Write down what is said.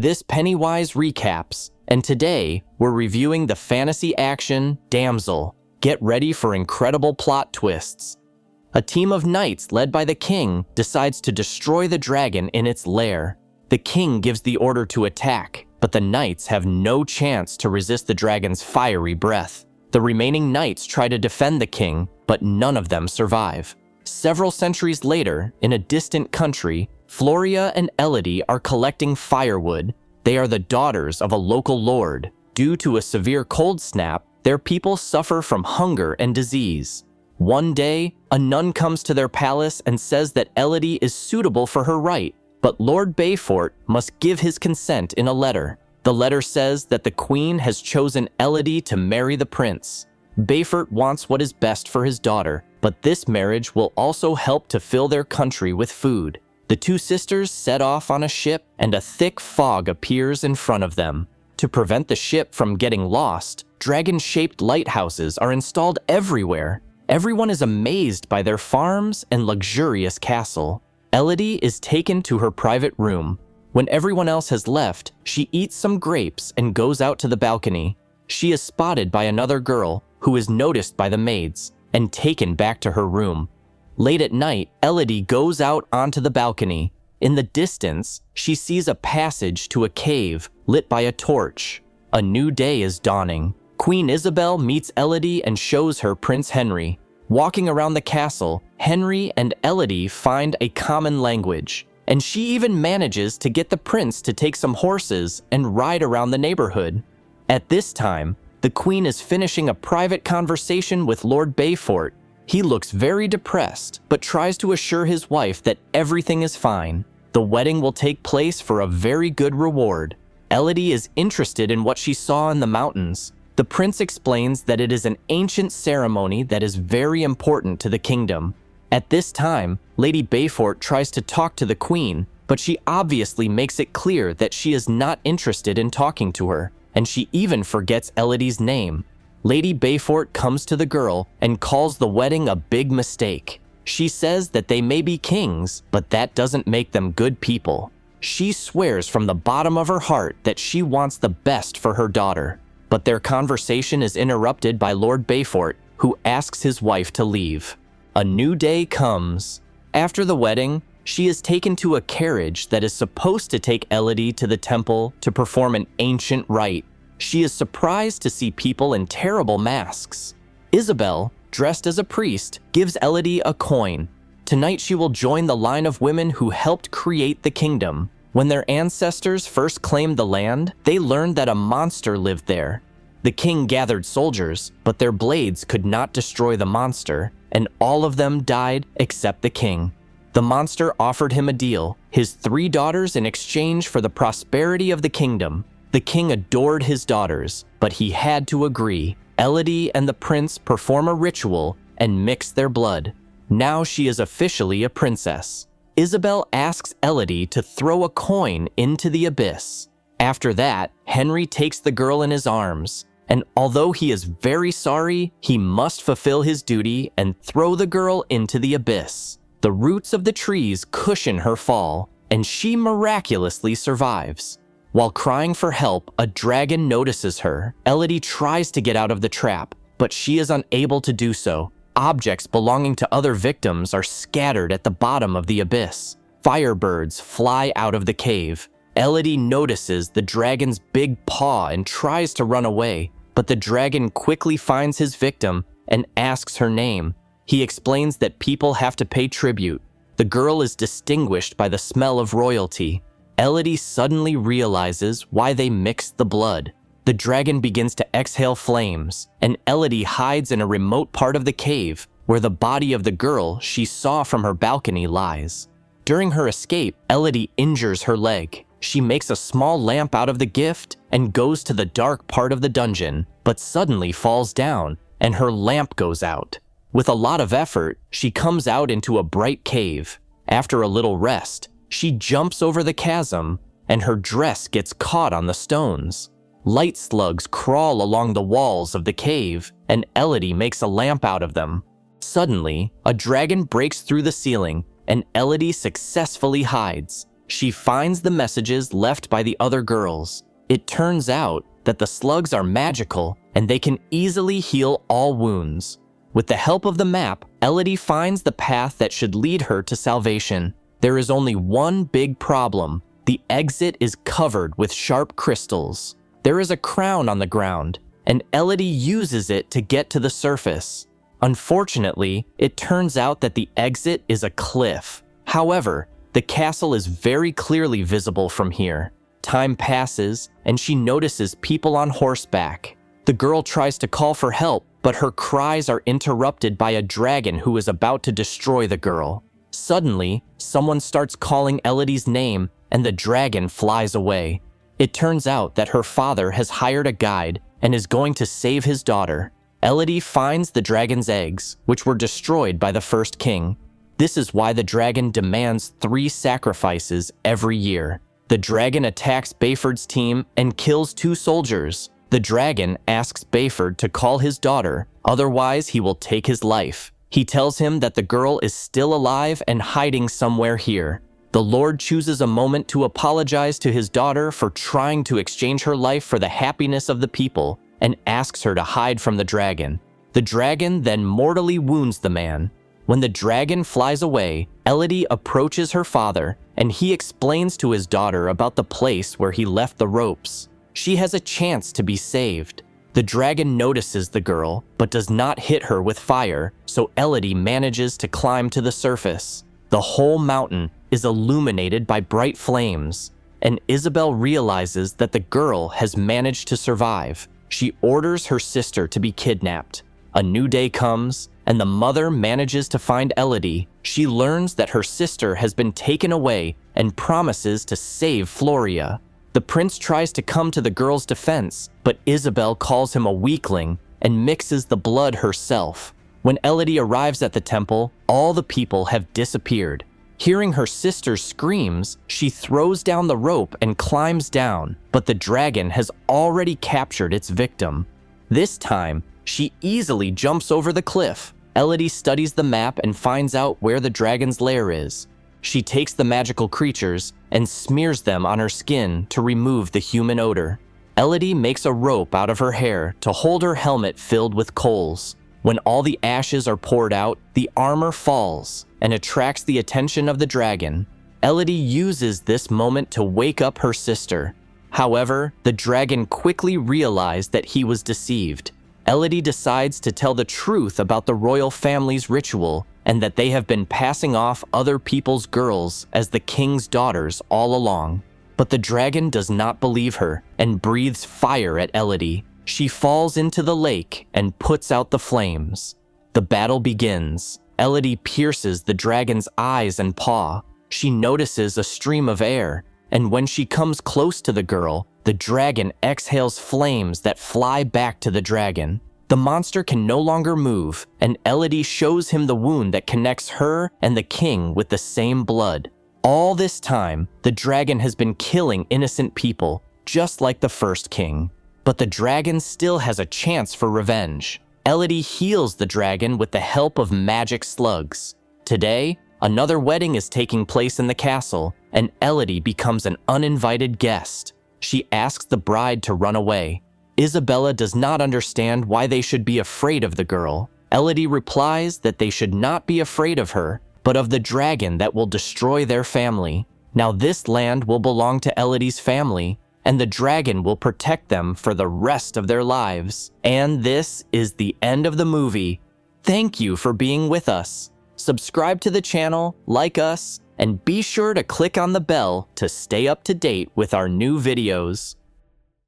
This Pennywise recaps, and today we're reviewing the fantasy action Damsel. Get ready for incredible plot twists. A team of knights led by the king decides to destroy the dragon in its lair. The king gives the order to attack, but the knights have no chance to resist the dragon's fiery breath. The remaining knights try to defend the king, but none of them survive. Several centuries later, in a distant country, Floria and Elodie are collecting firewood. They are the daughters of a local lord. Due to a severe cold snap, their people suffer from hunger and disease. One day, a nun comes to their palace and says that Elodie is suitable for her right, but Lord Bayfort must give his consent in a letter. The letter says that the queen has chosen Elodie to marry the prince. Bayfort wants what is best for his daughter, but this marriage will also help to fill their country with food. The two sisters set off on a ship, and a thick fog appears in front of them. To prevent the ship from getting lost, dragon-shaped lighthouses are installed everywhere. Everyone is amazed by their farms and luxurious castle. Elodie is taken to her private room. When everyone else has left, she eats some grapes and goes out to the balcony. She is spotted by another girl, who is noticed by the maids, and taken back to her room. Late at night, Elodie goes out onto the balcony. In the distance, she sees a passage to a cave lit by a torch. A new day is dawning. Queen Isabel meets Elodie and shows her Prince Henry. Walking around the castle, Henry and Elodie find a common language, and she even manages to get the prince to take some horses and ride around the neighborhood. At this time, the queen is finishing a private conversation with Lord Bayfort. He looks very depressed, but tries to assure his wife that everything is fine. The wedding will take place for a very good reward. Elodie is interested in what she saw in the mountains. The prince explains that it is an ancient ceremony that is very important to the kingdom. At this time, Lady Bayfort tries to talk to the queen, but she obviously makes it clear that she is not interested in talking to her, and she even forgets Elodie's name. Lady Bayfort comes to the girl and calls the wedding a big mistake. She says that they may be kings, but that doesn't make them good people. She swears from the bottom of her heart that she wants the best for her daughter. But their conversation is interrupted by Lord Bayfort, who asks his wife to leave. A new day comes. After the wedding, she is taken to a carriage that is supposed to take Elodie to the temple to perform an ancient rite. She is surprised to see people in terrible masks. Isabel, dressed as a priest, gives Elodie a coin. Tonight she will join the line of women who helped create the kingdom. When their ancestors first claimed the land, they learned that a monster lived there. The king gathered soldiers, but their blades could not destroy the monster, and all of them died except the king. The monster offered him a deal, his 3 daughters in exchange for the prosperity of the kingdom. The king adored his daughters, but he had to agree. Elodie and the prince perform a ritual and mix their blood. Now she is officially a princess. Isabel asks Elodie to throw a coin into the abyss. After that, Henry takes the girl in his arms, and although he is very sorry, he must fulfill his duty and throw the girl into the abyss. The roots of the trees cushion her fall, and she miraculously survives. While crying for help, a dragon notices her. Elodie tries to get out of the trap, but she is unable to do so. Objects belonging to other victims are scattered at the bottom of the abyss. Firebirds fly out of the cave. Elodie notices the dragon's big paw and tries to run away, but the dragon quickly finds his victim and asks her name. He explains that people have to pay tribute. The girl is distinguished by the smell of royalty. Elodie suddenly realizes why they mixed the blood. The dragon begins to exhale flames, and Elodie hides in a remote part of the cave where the body of the girl she saw from her balcony lies. During her escape, Elodie injures her leg. She makes a small lamp out of the gift and goes to the dark part of the dungeon, but suddenly falls down, and her lamp goes out. With a lot of effort, she comes out into a bright cave. After a little rest, she jumps over the chasm, and her dress gets caught on the stones. Light slugs crawl along the walls of the cave, and Elodie makes a lamp out of them. Suddenly, a dragon breaks through the ceiling, and Elodie successfully hides. She finds the messages left by the other girls. It turns out that the slugs are magical and they can easily heal all wounds. With the help of the map, Elodie finds the path that should lead her to salvation. There is only one big problem. The exit is covered with sharp crystals. There is a crown on the ground, and Elodie uses it to get to the surface. Unfortunately, it turns out that the exit is a cliff. However, the castle is very clearly visible from here. Time passes, and she notices people on horseback. The girl tries to call for help, but her cries are interrupted by a dragon who is about to destroy the girl. Suddenly, someone starts calling Elodie's name, and the dragon flies away. It turns out that her father has hired a guide and is going to save his daughter. Elodie finds the dragon's eggs, which were destroyed by the first king. This is why the dragon demands 3 sacrifices every year. The dragon attacks Bayford's team and kills 2 soldiers. The dragon asks Bayford to call his daughter, otherwise he will take his life. He tells him that the girl is still alive and hiding somewhere here. The Lord chooses a moment to apologize to his daughter for trying to exchange her life for the happiness of the people and asks her to hide from the dragon. The dragon then mortally wounds the man. When the dragon flies away, Elodie approaches her father and he explains to his daughter about the place where he left the ropes. She has a chance to be saved. The dragon notices the girl, but does not hit her with fire, so Elodie manages to climb to the surface. The whole mountain is illuminated by bright flames, and Isabel realizes that the girl has managed to survive. She orders her sister to be kidnapped. A new day comes, and the mother manages to find Elodie. She learns that her sister has been taken away and promises to save Floria. The prince tries to come to the girl's defense, but Isabel calls him a weakling and mixes the blood herself. When Elodie arrives at the temple, all the people have disappeared. Hearing her sister's screams, she throws down the rope and climbs down, but the dragon has already captured its victim. This time, she easily jumps over the cliff. Elodie studies the map and finds out where the dragon's lair is. She takes the magical creatures and smears them on her skin to remove the human odor. Elodie makes a rope out of her hair to hold her helmet filled with coals. When all the ashes are poured out, the armor falls and attracts the attention of the dragon. Elodie uses this moment to wake up her sister. However, the dragon quickly realized that he was deceived. Elodie decides to tell the truth about the royal family's ritual and that they have been passing off other people's girls as the king's daughters all along. But the dragon does not believe her and breathes fire at Elodie. She falls into the lake and puts out the flames. The battle begins. Elodie pierces the dragon's eyes and paw. She notices a stream of air, and when she comes close to the girl, the dragon exhales flames that fly back to the dragon. The monster can no longer move, and Elodie shows him the wound that connects her and the king with the same blood. All this time, the dragon has been killing innocent people, just like the first king. But the dragon still has a chance for revenge. Elodie heals the dragon with the help of magic slugs. Today, another wedding is taking place in the castle, and Elodie becomes an uninvited guest. She asks the bride to run away. Isabella does not understand why they should be afraid of the girl. Elodie replies that they should not be afraid of her, but of the dragon that will destroy their family. Now this land will belong to Elodie's family, and the dragon will protect them for the rest of their lives. And this is the end of the movie. Thank you for being with us. Subscribe to the channel, like us, and be sure to click on the bell to stay up to date with our new videos.